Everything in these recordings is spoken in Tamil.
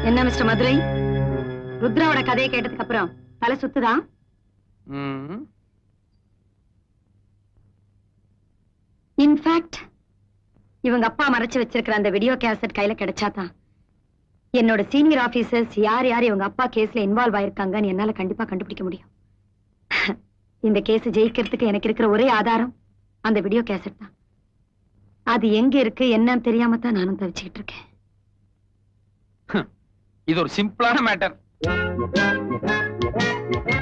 என்ன மிஸ்டர் மதுரை, ருத்ராவோட கதையை கேட்டதுக்கு அப்புறம் தலை சுத்துதா? இன்ஃபேக்ட் இவங்க அப்பா மறைச்சு வச்சிருக்கிற அந்த வீடியோ கேசட் கையில கிடைச்சாதான் என்னோட சீனியர் ஆபீசர்ஸ் யார் யார் இவங்க அப்பா கேஸ்ல இன்வால்வ் ஆயிருக்காங்கன்னு என்னால கண்டிப்பா கண்டுபிடிக்க முடியும். இந்த கேஸ் ஜெயிக்கிறதுக்கு எனக்கு இருக்கிற ஒரே ஆதாரம் அந்த வீடியோ கேசட் தான். அது எங்க இருக்கு என்னன்னு தெரியாம தான் நானும் தவிச்சுக்கிட்டு இருக்கேன். இது ஒரு சிம்பிளான மேட்டர்.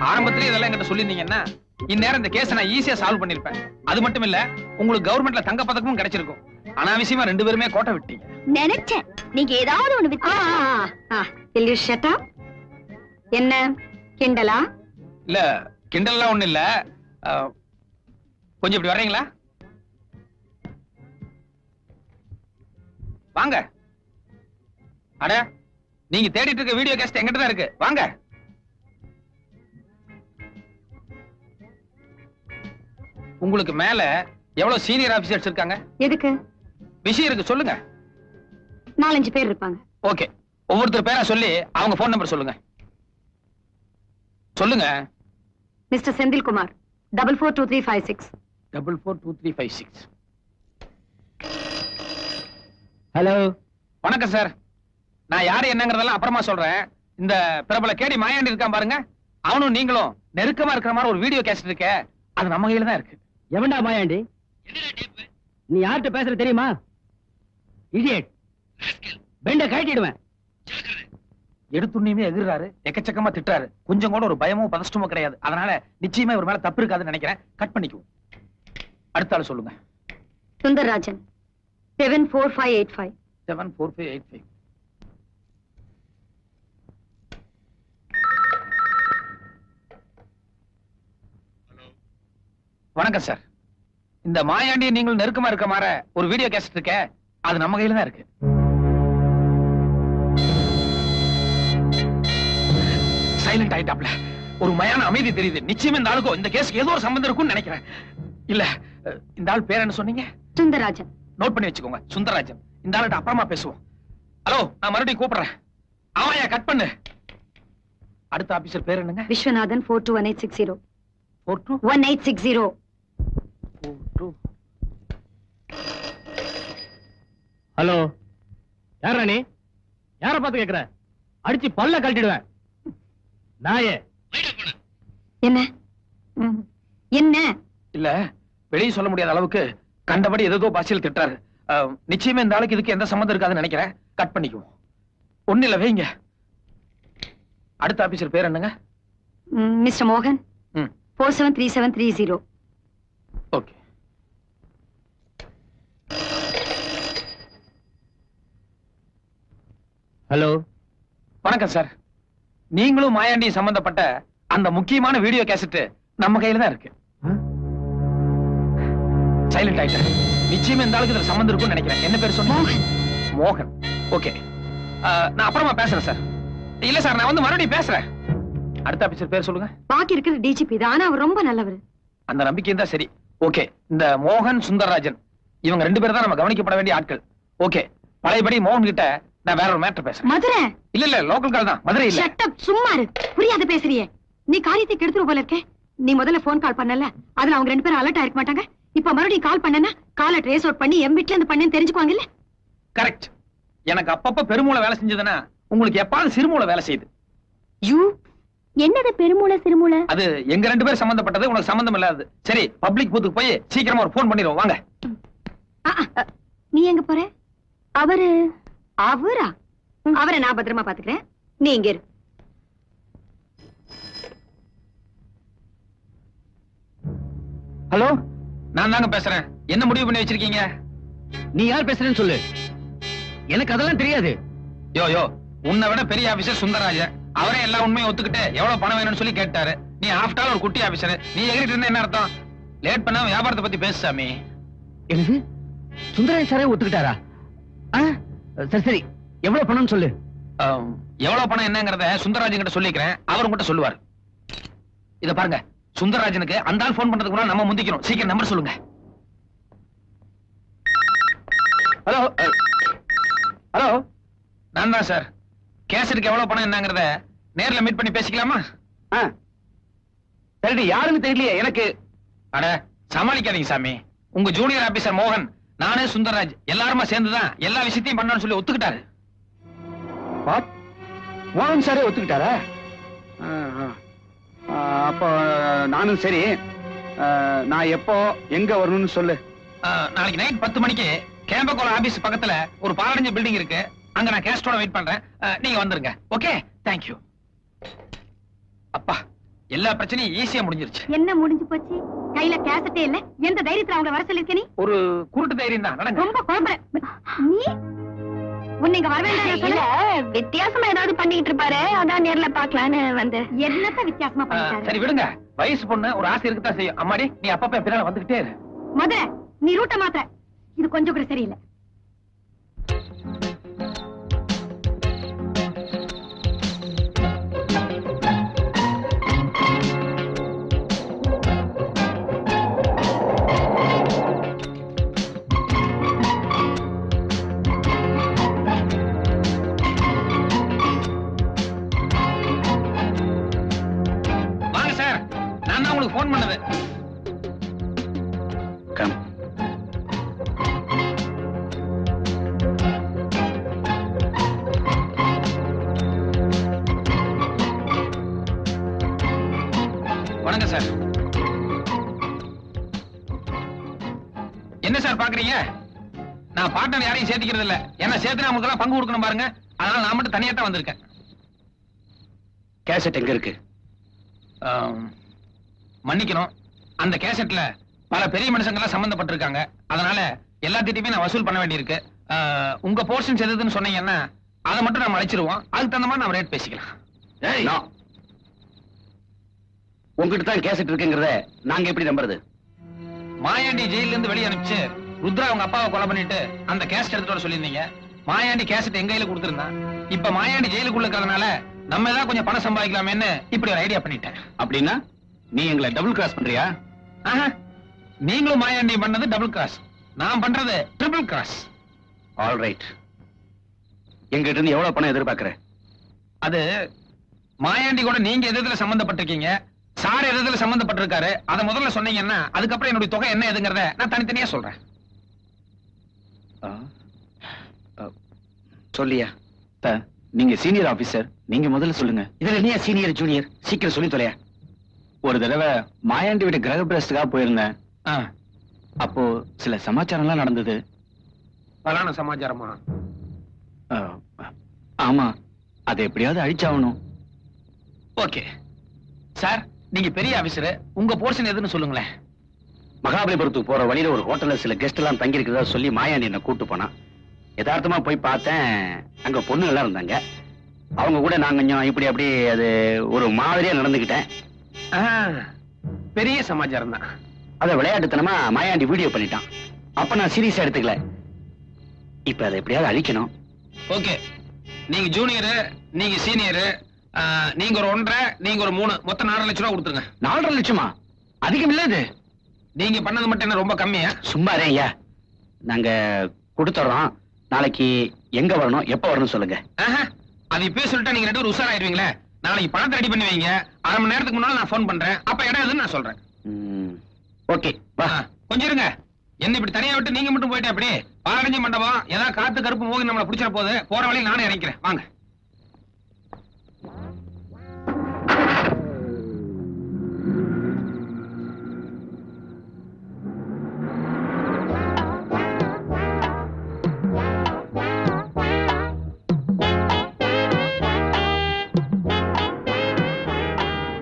ஆரம்பத்திலே இதெல்லாம் என்கிட்ட சொல்லிருந்தீங்கன்னா இந்நேரம் இந்த கேஸை நான் ஈஸியா சால்வ் பண்ணிருப்பேன். அது மட்டும் இல்ல, உங்களுக்கு கவர்மெண்ட்ல தங்க பதக்கமும் கிடைச்சிருக்கும். அனாவசியமா 2 பேருமே கோட்டை விட்டீங்க. நினைச்சேன் நீங்க ஏதாவது ஒண்ணு என்ன கிண்டலா? இல்ல கிண்டல்லாம் ஒண்ணு இல்ல. கொஞ்சம் இப்படி வர்றீங்களா? வாங்க. அட, நீங்க தேடிட்டு இருக்க வீடியோ கேஸ்ட் எங்கிட்ட தான் இருக்கு. வாங்க. உங்களுக்கு மேல எவ்வளவு சீனியர் ஆபீசர்ஸ் இருக்காங்க? எதுக்கு? விஷயம் இருக்கு, சொல்லுங்க. 4-5 பேர் இருப்பாங்க. ஓகே, ஒவ்வொருத்தர் பேரை சொல்லி அவங்க போன் நம்பர் சொல்லுங்க. சொல்லுங்க. மிஸ்டர் செந்தில்குமார் 442356. 442356. ஹலோ, வணக்கம் சார். நான் யாரு என்னங்கறதெல்லாம் அப்புறமா சொல்றேன். இந்த பிரபல கேடி மாயாண்டி இருக்கான் பாருங்க, அவனும் நீங்களும் நெருக்கமா இருக்கிற மாதிரி ஒரு வீடியோ கேசட் இருக்க. அது நம்ம கையில தான் இருக்கு. எவன்டா மாயாண்டி? நீ யார்கிட்ட பேசுற தெரியுமா? இடியட், பெண்ட கட்டிடுவேன். எடுத்துண்ணியுமே எதிர்றாரு, எக்கச்சக்கமா திட்டுறாரு. கொஞ்சம் கூட ஒரு பயமோ பதஷ்டமோ கிடையாது. அதனால நிச்சயமா இவர் மேல தப்பு இருக்காதுன்னு நினைக்கிறேன். கட் பண்ணிக்குவோம். அடுத்த ஆளு சொல்லுங்க. சுந்தரராஜன் 74585. 74585. வணக்கம் சார். இந்த மாயாண்டி நீங்கள் நெருக்கமா இருக்க மாதிரி ஒரு வீடியோ கேசட் இருக்க. அது நம்ம கையில தான் இருக்கு. சைலண்ட் ஆயிட்டாப்ல. ஒரு மயான அமைதி தெரியுது. நிச்சயமா இந்த ஆளுக்கும் இந்த கேஸ்க்கு ஏதோ ஒரு சம்பந்தம் இருக்கும்னு நினைக்கிறேன். இல்ல, இந்த ஆள் பேர் என்ன சொன்னீங்க? சுந்தரராஜன். நோட் பண்ணி வச்சுக்கோங்க, சுந்தரராஜன். இந்த ஆள்கிட்ட அப்புறமா பேசுவோம். ஹலோ, நான் மறுபடியும் கூப்பிடுறேன். ஆமாயா, கட் பண்ணு. அடுத்த ஆபீசர் பேர் என்னங்க? விஸ்வநாதன் 421860. 421860. ஹலோ, யாரா நீ? யார பார்த்து கேக்குற? அடிச்சு பல்ல கழட்டிடுவேன். நாயே. என்ன என்ன? இல்ல, வெளியே சொல்ல முடியாத அளவுக்கு கண்டபடி ஏதோ பாசியல் திட்டாரு. நிச்சயமா இந்த ஆளுக்கு இதுக்கு எந்த சம்மந்தம் இருக்காதுன்னு நினைக்கிறேன். கட் பண்ணிக்குவோம். ஒண்ணு இல்ல, வைங்க. அடுத்த ஆபீசர் பேர் என்னங்க? மிஸ்டர் மோகன் 473730. ஓகே. ஹலோ, வணக்கம் சார். நீங்களும் மாயாண்டியும் சம்பந்தப்பட்ட அந்த முக்கியமான வீடியோ கேசட் நம்ம கையில தான் இருக்கு. சைலண்ட் ஆயிட்டேன். நிச்சயமா இந்த ஆளுக்கு இதுல சம்பந்தம் இருக்கும்னு நினைக்கிறேன். என்ன பேர் சொன்னீங்க? மோகன். ஓகே, நான் அப்புறமா பேசுறேன் சார். இல்ல சார், நான் வந்து மறுபடியும் பேசுறேன். அடுத்த ஆபீசர் பேர் சொல்லுங்க. பாக்கி இருக்கிற டிஜிபி தான். ஆனா அவர் ரொம்ப நல்லவர். அந்த நம்பிக்கை தான் சரி. ஓகே, இந்த மோகன் சுந்தரராஜன் இவங்க 2 பேர் தான் நம்ம கவனிக்கப்பட வேண்டிய ஆட்கள். ஓகே, பழையபடி மோகன் கிட்ட நான் வேற ஒரு மேட்டர் பேசுறேன். மதுரை? இல்ல, லோக்கல் கால் தான். மதுரை இல்ல. ஷட் அப், சும்மா இரு. புரியாத பேசுறியே. நீ காரியத்தை கெடுத்துற போல இருக்கே. நீ முதல்ல போன் கால் பண்ணல, அதுல அவங்க 2 பேரும் அலர்ட் ஆயிருக்க மாட்டாங்க. இப்ப மறுபடியும் கால் பண்ணனா காலை ட்ரேஸ் அவுட் பண்ணி எம் வீட்ல இருந்து பண்ணேன்னு தெரிஞ்சுக்குவாங்கல்ல. கரெக்ட். எனக்கு அப்பப்ப பெருமூளை வேலை செஞ்சதுன்னா உங்களுக்கு எப்பாவது சிறுமூளை வேலை செய்யுது. யூ என்னது பெருமூளை சிறுமூளை? அது எங்க 2 பேரும் சம்பந்தப்பட்டது, உனக்கு சம்பந்தம் இல்லாதது. சரி, பப்ளிக் பூத்துக்கு போய் சீக்கிரமா ஒரு போன் பண்ணிடுவோம். வாங்க. நீ எங்க போற? அவரா? அவரை நான் பத்திரமா பாத்துக்கிறேன். நீ இங்க இரு. ஹலோ, நான் தாங்க பேசுறேன். என்ன முடிவு பண்ணி வச்சிருக்கீங்க? நீ யார் பேசுறேன்னு சொல்லு. எனக்கு அதெல்லாம் தெரியாது. யோ, உன்னை விட பெரிய ஆபீசர் சுந்தரராஜன். அவரே எல்லா உண்மையும் ஒத்துக்கிட்டு எவ்வளவு பணம் வேணும்னு சொல்லி கேட்டாரு. நீ ஆஃப்டர் ஆல் ஒரு குட்டி ஆபீசர். நீ எகிரிட்டு இருந்தா என்ன அர்த்தம்? லேட் பண்ணாம வியாபாரத்தை பத்தி பேசு சாமி. எனக்கு சுந்தரராஜன் சாரே ஒத்துக்கிட்டாரா? சரி, எவ்வளவு பணம் சொல்லு. எவ்வளவு பணம் என்னங்கறத சுந்தரராஜன் கிட்ட சொல்லிக்கிறேன். அவர் உங்ககிட்ட சொல்லுவார். இத பாருங்க, சுந்தரராஜனுக்கு அந்த ஆள் போன் பண்றதுக்கு முன்னாடி நம்ம முந்திக்கிறோம். சீக்கிரம் நம்பர் சொல்லுங்க. ஹலோ, நான் தான் சார். கேசட்டுக்கு எவ்வளவு பணம் என்னங்கறத நேர்ல மீட் பண்ணி பேசிக்கலாமா? சரி, யாருன்னு தெரியலையே எனக்கு. அட சமாளிக்காதீங்க சாமி. உங்க ஜூனியர் ஆபீசர் மோகன், நானே சுந்தரராஜ் எல்லாருமா சேர்ந்துதான் எல்லா விஷயத்தையும் பண்ணணும்னு சொல்லி ஒத்துக்கிட்டாரு. மோகன் சாரே ஒத்துக்கிட்டாரா? அப்போ நானும் சரி. நான் எப்போ எங்க வரணும்னு சொல்லு. நாளைக்கு நைட் 10 மணிக்கு கேம்பகோல ஆபீஸ் பக்கத்துல ஒரு பாலடைஞ்ச பில்டிங் இருக்கு. அங்க நான் கேஸ்டோட வெயிட் பண்றேன். நீங்க வந்துருங்க. Okay, thank you. அப்பா, எல்லா பிரச்சனையும் ஈஸியா முடிஞ்சிருச்சு. என்ன முடிஞ்சு போச்சு? கையில கேசட்டே இல்ல. எந்த தைரியத்துல அவங்க வர சொல்லிருக்க நீ? ஒரு குருட்டு தைரியம் தான். நடங்க. ரொம்ப கோபம். நீ உன்னை இங்க வர வேண்டாம் சொல்ல. வித்தியாசமா ஏதாவது பண்ணிட்டு இருப்பாரு, அதான் நேர்ல பாக்கலான்னு வந்து. என்னத்த வித்தியாசமா பண்ணிட்டாரு? சரி விடுங்க. வயசு பொண்ணு ஒரு ஆசை இருக்குதான் செய்யும். அம்மாடி, நீ அப்பப்ப பின்னால வந்துகிட்டே இரு. மதுரை, நீ ரூட்ட மாத்த. இது கொஞ்சம் கூட சரியில்லை. போன் பண்ணது. வணக்கம் சார். என்ன சார் பாக்குறீங்க? நான் பார்ட்னர் யாரையும் சேர்த்துக்கிறது இல்ல. என்ன சேர்த்து நமக்கு பங்கு கொடுக்கணும் பாருங்க. அதனால நான் மட்டும் தனியா தான் வந்திருக்கேன். கேசட் எங்க இருக்கு? மன்னிக்கணும், அந்த கேசட்ல பல பெரிய மனுஷங்க சம்பந்தப்பட்டிருக்காங்க. அதனால எல்லாத்திட்டையுமே நான் வசூல் பண்ண வேண்டியிருக்கு. உங்க போர்ஷன் எதுன்னு சொன்னீங்கன்னா அதை மட்டும் நம்ம அழைச்சிருவோம். அதுக்கு தகுந்த மாதிரி நம்ம ரேட் பேசிக்கலாம். உங்ககிட்ட தான் கேசட் இருக்குங்கிறத நாங்க எப்படி நம்புறது? மாயாண்டி ஜெயில இருந்து வெளியே அனுப்பிச்சு ருத்ரா அவங்க அப்பாவை கொலை பண்ணிட்டு அந்த கேசட் எடுத்துட்டு வர சொல்லியிருந்தீங்க. மாயாண்டி கேசட் எங்க கையில கொடுத்திருந்தான். இப்ப மாயாண்டி ஜெயிலுக்குள்ள இருக்கிறதுனால நம்ம ஏதாவது கொஞ்சம் பணம் சம்பாதிக்கலாமேன்னு இப்படி ஒரு ஐடியா பண்ணிட்டேன். அப்படின்னா நீ எங்களை டபுள் கிராஸ் பண்றியா? நீங்களும் மாயாண்டி பண்ணது டபுள் கிராஸ், நான் பண்றது ட்ரிபிள் கிராஸ். All right. எங்கிட்ட இருந்து எவ்வளவு பணம் எதிர்பார்க்கிற? அது மாயாண்டி கூட நீங்க எதுல சம்பந்தப்பட்டிருக்கீங்க, சார் எதுல சம்பந்தப்பட்டிருக்காரு, அதை முதல்ல சொன்னீங்கன்னா அதுக்கப்புறம் என்னுடைய தொகை என்ன எதுங்கிறத நான் தனித்தனியா சொல்றேன். சொல்லியா? நீங்க சீனியர் ஆபீசர், நீங்க முதல்ல சொல்லுங்க. இதுல என்ன சீனியர் ஜூனியர்? சீக்கிரம் சொல்லி தொலையா. ஒரு தடவை மாயாண்டி வீடு கிரக பிரவேசத்துக்காக போயிருந்தேன். அப்போ சில சமாச்சாரம் எல்லாம் நடந்தது. பலான சமாச்சாரமா? ஆமா, அதை எப்படியாவது அழிச்சாகணும். ஓகே சார், நீங்க பெரிய ஆபீசர், உங்க போர்ஷன் எதுன்னு சொல்லுங்களேன். மகாபலிபுரத்துக்கு போற வழியில ஒரு ஹோட்டல்ல சில கெஸ்ட் எல்லாம் தங்கி இருக்கிறதா சொல்லி மாயாண்டி என்ன கூட்டு போனா. யதார்த்தமா போய் பார்த்தேன், அங்க பொண்ணு எல்லாம் இருந்தாங்க. அவங்க கூட நான் கொஞ்சம் இப்படி அப்படி அது ஒரு மாதிரியா நடந்துகிட்டேன். பெரிய சமாச்சாரம் தான். அத விளையாட்டுத்தனமா மாயாண்டி வீடியோ பண்ணிட்டான். அப்ப நான் சீரியஸா எடுத்துக்கல. இப்ப அதை எப்படியாவது அழிக்கணும். ஓகே, நீங்க ஜூனியர், நீங்க சீனியர், நீங்க ஒரு 1.5, நீங்க ஒரு 3, மொத்தம் 4 லட்சம் ரூபாய் கொடுத்துருங்க. 4.5 லட்சமா? அதிகம் இல்ல இது. நீங்க பண்ணது மட்டும் என்ன ரொம்ப கம்மியா? சும்மா ஐயா, நாங்க கொடுத்துறோம். நாளைக்கு எங்க வரணும், எப்ப வரணும் சொல்லுங்க. அது இப்பயே சொல்லிட்டா நீங்க 2 பேரும் உஷாராயிருவீங்களே. நாளைக்கு பணத்தை ரெடி பண்ணுவீங்க. 1/2 மணி நேரத்துக்கு முன்னால நான் போன் பண்றேன். அப்ப இடம் எதுன்னு நான் சொல்றேன். ஓகே, கொஞ்சம் இருங்க. என்ன இப்படி தனியா விட்டு நீங்க மட்டும் போயிட்டே அப்படி பாலடைஞ்ச மண்டபம் ஏதாவது காத்து கருப்பு மோகி நம்மளை பிடிச்சிட போகுது. போற வழியில் நானே இறங்கிறேன். வாங்க.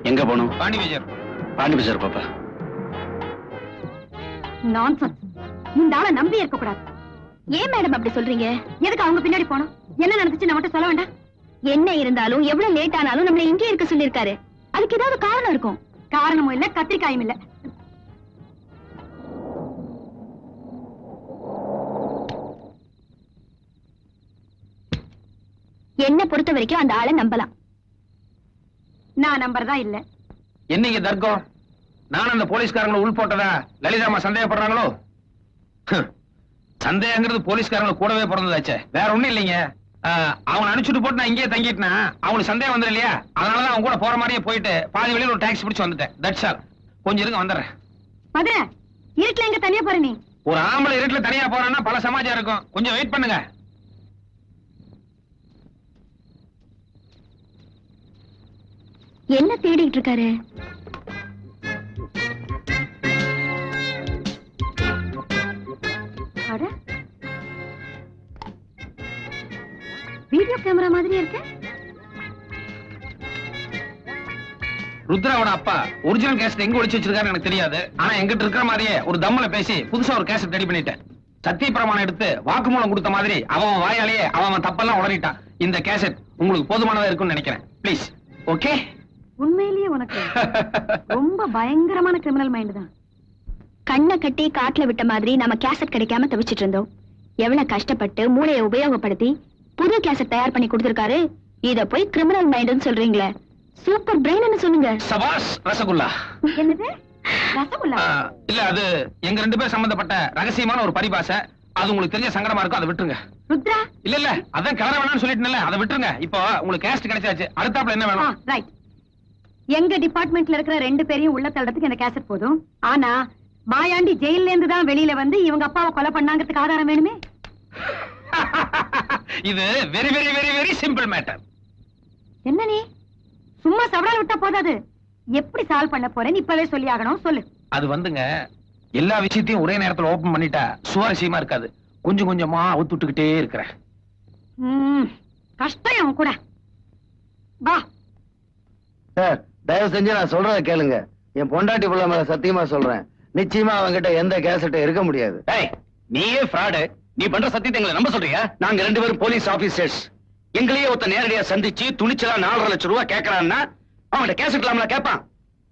எங்க போகணும்? பாண்டி பஜார். பாண்டி பஜார் பாப்பா. நான்சென்ஸ். இந்த ஆளை நம்பி இருக்க கூடாது. ஏன் மேடம் அப்படி சொல்றீங்க? எதுக்கு அவங்க பின்னாடி போனோம்? என்ன நடந்துச்சு நான் மட்டும் சொல்ல வேண்டாம்? என்ன இருந்தாலும் எவ்வளவு லேட் ஆனாலும் நம்மள இங்கே இருக்க சொல்லிருக்காரு. அதுக்கு ஏதாவது காரணம் இருக்கும். காரணமும் இல்ல, கத்திரிக்காயும் இல்ல. என்ன பொறுத்த வரைக்கும் அந்த ஆளை நம்பலாம். நான் நம்பறதா இல்ல. என்னைக்கு தர்க்கம்? நான் அந்த போலீஸ்காரங்களை உள் போட்டதா லலிதாமா சந்தேகப்படுறாங்களோ? சந்தேகங்கிறது போலீஸ்காரங்களை கூடவே பிறந்ததாச்சே, வேற ஒண்ணும் இல்லைங்க. அவனை அனுப்பிச்சுட்டு போட்டு நான் இங்கேயே தங்கிட்டேனா அவனுக்கு சந்தேகம் வந்துடும் இல்லையா? அதனாலதான் அவன் கூட போற மாதிரியே போயிட்டு பாதி வழியில ஒரு டாக்ஸி பிடிச்சு வந்துட்டேன். That's all. கொஞ்சம் இருங்க வந்துடுறேன். மதுரை இருட்டுல எங்க தனியா போற நீ? ஒரு ஆம்பளை இருட்டுல தனியா போறான்னா பல சமாஜம் இருக்கும். கொஞ்சம் வெயிட் பண்ணுங்க. என்ன தேடிட்டு இருக்காரு? வீடியோ கேமரா மாதிரி இருக்கு. ருத்ராவோட அப்பா ஒரிஜினல் கேசட் எங்க ஒளிச்சு வச்சிருக்காரு எனக்கு தெரியாது. ஆனா எங்கிட்ட இருக்கிற மாதிரியே ஒரு தம்மில பேசி புதுசா ஒரு கேசட் ரெடி பண்ணிட்டேன். சத்திய பிரமாணம் எடுத்து வாக்குமூலம் கொடுத்த மாதிரி அவன் வாயாலேயே அவன் தப்பெல்லாம் உளறிட்டான். இந்த கேசட் உங்களுக்கு போதுமானதா இருக்கும்னு நினைக்கிறேன். ப்ளீஸ். ஓகே? உண்மையிலேயே உனக்கு ரொம்ப பயங்கரமான கிரிமினல் மைண்ட் தான். கண்ணை கட்டி காட்டுல விட்ட மாதிரி நம்ம கேசட் கிடைக்காம தவிச்சிட்டு இருந்தோம். எவ்வளவு கஷ்டப்பட்டு மூளையை உபயோகப்படுத்தி புது கேசட் தயார் பண்ணி கொடுத்திருக்காரு. இத போய் கிரிமினல் மைண்ட்னு சொல்றீங்களே, சூப்பர் பிரெயின் சொல்லுங்க. சபாஷ் ரசகுல்லா. என்னது ரசகுல்லா? இல்ல, அது எங்க 2 பேர் சம்பந்தப்பட்ட ரகசியமான ஒரு பரிபாஷை. அது உங்களுக்கு தெரிஞ்ச சங்கடமா இருக்கும், அதை விட்டுருங்க. ருத்ரா இல்ல அதான் கிளற வேணாம்னு சொல்லிட்டேன்ல, அதை விட்டுருங்க. இப்போ உங்களுக்கு கேசட் கிடைச்சாச்சு, அடுத்தாப்புல என்ன வேணும்? ரைட். எங்க டிபார்ட்மெண்ட்ல இருக்கிற 2 பேரையும் உள்ள தள்ளறதுக்கு இந்த கேசட் போதும். ஆனா மாயாண்டி ஜெயில இருந்து தான் வெளியில வந்து இவங்க அப்பாவை கொலை பண்ணாங்கிறதுக்கு ஆதாரம் வேணுமே. இது very very very very simple matter. என்ன நீ சும்மா சவால் விட்டா போதாது, எப்படி சால்வ் பண்ண போறேன்னு இப்பவே சொல்லி ஆகணும். சொல்லு. அது வந்துங்க, எல்லா விஷயத்தையும் ஒரே நேரத்துல ஓபன் பண்ணிட்டா சுவாரஸ்யமா இருக்காது. கொஞ்சம் கொஞ்சமா அவுத்து விட்டுக்கிட்டே இருக்கிறேன். கஷ்டம் அவன் கூட. வா சார், தயவு செஞ்சு நான் சொல்றத கேளுங்க. என் பொண்டாட்டி புள்ள மேல சத்தியமா சொல்றேன், நிச்சயமா அவங்கிட்ட எந்த கேசட்டும் இருக்க முடியாது. நீயே ஃப்ராடு. நீ பண்ற சத்தியத்தை எங்களை நம்ப சொல்றியா? நாங்க 2 பேரும் போலீஸ் ஆபீசர்ஸ். எங்களையே ஒருத்த நேரடியா சந்திச்சு துணிச்சலா 4.5 லட்சம் ரூபாய் கேட்கறான்னா அவன்கிட்ட கேசட் இல்லாமல கேட்பான்.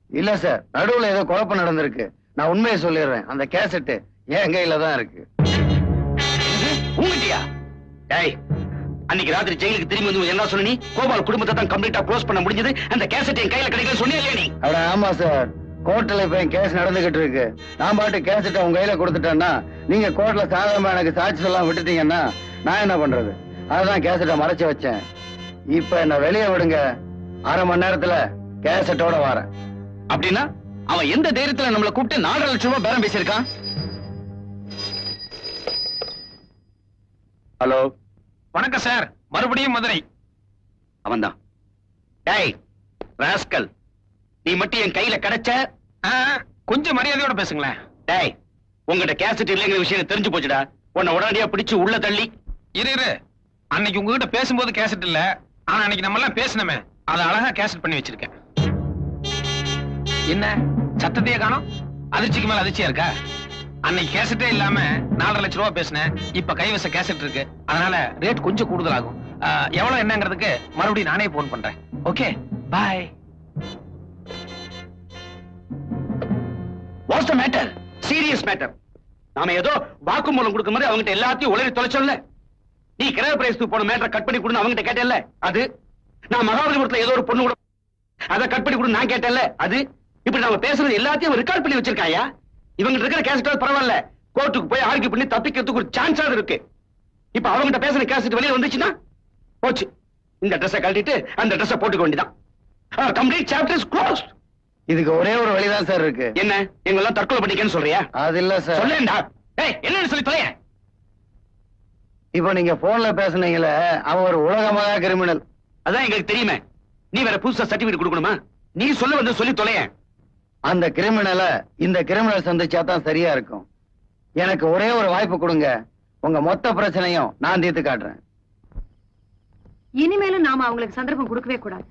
இல்ல சார், நடுவுல ஏதோ குழப்பம் நடந்திருக்கு. நான் உண்மையை சொல்லிடுறேன், அந்த கேசட் என் கையில தான் இருக்கு. உங்கட்டியா? டேய், அன்னைக்கு ராத்திரி ஜெயிலுக்கு திரும்பி வந்து என்ன சொன்ன நீ? கோபால் குடும்பத்தை தான் கம்ப்ளீட்டா க்ளோஸ் பண்ண முடிஞ்சது, அந்த கேசட் என் கையில கிடைக்கல சொன்னியா இல்லையா நீ? அட ஆமா சார், கோர்ட்ல இப்ப என் கேஸ் நடந்துகிட்டு இருக்கு. நான் பாட்டு கேசட்டை உங்க கையில கொடுத்துட்டேன்னா, நீங்க கோர்ட்ல சாதாரணமா எனக்கு சாட்சி எல்லாம் விட்டுட்டீங்கன்னா நான் என்ன பண்றது? அதுதான் கேசட்டை மறைச்சு வச்சேன். இப்ப என்ன வெளியே விடுங்க, 1/2 மணி நேரத்துல கேசட்டோட வரேன். அப்படின்னா அவன் எந்த தைரியத்துல நம்மளை கூப்பிட்டு 4.5 லட்சம் ரூபாய் பேரம் பேசியிருக்கான்? ஹலோ, வணக்கம் சார், மறுபடியும் மதுரை. அவன்தான். டேய் ராஸ்கல், நீ மட்டும் என் கையில கிடைச்ச. கொஞ்சம் மரியாதையோட பேசுங்களேன். டேய், உங்ககிட்ட கேசட் இல்லைங்கிற விஷயம் தெரிஞ்சு போச்சுடா. உன்னை உடனடியா பிடிச்சு உள்ள தள்ளி. இரு, அன்னைக்கு உங்ககிட்ட பேசும்போது கேசட் இல்ல, ஆனா அன்னைக்கு நம்ம எல்லாம் பேசணுமே, அதை அழகா கேசட் பண்ணி வச்சிருக்கேன். என்ன சத்தத்தையே காணோம்? அதிர்ச்சிக்கு மேல அதிர்ச்சியா இருக்கா? அன்னைக்கு கேசட்டே இல்லாம 4.5 லட்சம் ரூபாய் பேசினேன். இப்ப கைவச கேசட் இருக்கு, அதனால ரேட் கொஞ்சம் கூடுதல் ஆகும். எவ்வளவு என்னங்கிறதுக்கு மறுபடியும் நானே போன் பண்றேன். Okay, bye. What's the matter? Serious matter. நாம ஏதோ வாக்குமூலம் கொடுக்கும் மாதிரி அவங்ககிட்ட எல்லாத்தையும் உளறி தொலைச்சோம்ல. நீ கிரக பிரேசத்துக்கு போன மேட்டரை கட் பண்ணி கொடுன்னு அவங்ககிட்ட கேட்டேல்ல, அது. நான் மகாபலிபுரத்துல ஏதோ ஒரு பொண்ணு கூட அதை கட் பண்ணி கொடுன்னு நான் கேட்டேன்ல, அது. இப்படி நாம பேசுறது எல்லாத்தையும் ரெக்கார்ட் பண்ணி வச்சிருக்காயா? இவங்க இருக்கிற கேசட் பரவாயில்ல, கோர்ட்டுக்கு போய் ஆர்கியூ பண்ணி தப்பிக்கிறதுக்கு ஒரு சான்ஸாவது இருக்கு. இப்ப அவங்ககிட்ட பேசுற கேசட் வெளியே வந்துச்சுன்னா போச்சு. இந்த ட்ரெஸ்ஸை கழட்டிட்டு அந்த ட்ரெஸ்ஸை போட்டுக்க வேண்டியதான். Complete chapter is closed. இதுக்கு ஒரே ஒரு வழிதான் சார் இருக்கு. என்ன, எங்கெல்லாம் தற்கொலை பண்ணிக்கன்னு சொல்றியா? அது இல்ல சார். சொல்லேன்டா. ஏய், என்னன்னு சொல்லி தொலைய. இப்ப நீங்க போன்ல பேசுனீங்களே, அவன் ஒரு உலகமாக கிரிமினல். அதான் எங்களுக்கு தெரியுமே. நீ வேற புதுசா சர்டிபிகேட் கொடுக்கணுமா? நீ சொல்ல வந்து சொல்லி தொலைய. அந்த கிரிமினலை இந்த கிரிமினல் சந்திச்சா தான் சரியா இருக்கும். எனக்கு ஒரே ஒரு வாய்ப்பு கொடுங்க, உங்க மொத்த பிரச்சனையும் நான் தீர்த்து காட்டுறேன். இனிமேலும் நாம அவங்களுக்கு சந்தர்ப்பம் கொடுக்கவே கூடாது.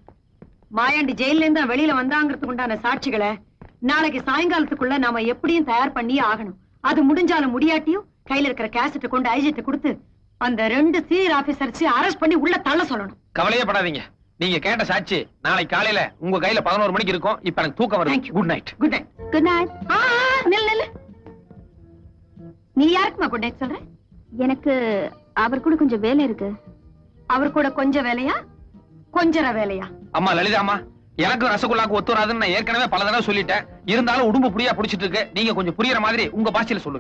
மாயாண்டி ஜெயில இருந்து வெளியில வந்தாங்கிறதுக்கு உண்டான சாட்சிகளை நாளைக்கு சாயங்காலத்துக்குள்ள நாம எப்படியும் தயார் பண்ணியே ஆகணும். அது முடிஞ்சாலும் முடியாட்டியும் கையில இருக்கிற கேசட்டை கொண்டு ஐஜிட்ட கொடுத்து அந்த 2 சீனியர் ஆபீசர்ஸ் அரெஸ்ட் பண்ணி உள்ள தள்ள சொல்லணும். கவலையே படாதீங்க, நீங்க கேட்ட சாட்சி நாளைக்கு காலையில உங்க கையில 11 மணிக்கு இருக்கும். இப்ப எனக்கு தூக்கம் வருது. Good night. Good night. Good night. நில்லு. நீ யாருக்குமா குட் நைட் சொல்ற? எனக்கு அவர் கூட கொஞ்சம் வேலை இருக்கு. அவர் கூட கொஞ்சம் வேலையா, கொஞ்சர வேலையா? அம்மா லலிதாம்மா, எனக்கு ரசகுல்லாக்கு ஒத்து வராதுன்னு நான் ஏற்கனவே பல தடவை சொல்லிட்டேன். இருந்தாலும் உடம்பு புரியா பிடிச்சிட்டு இருக்கு. நீங்க கொஞ்சம் புரியுற மாதிரி உங்க பாஷையில சொல்லுங்க.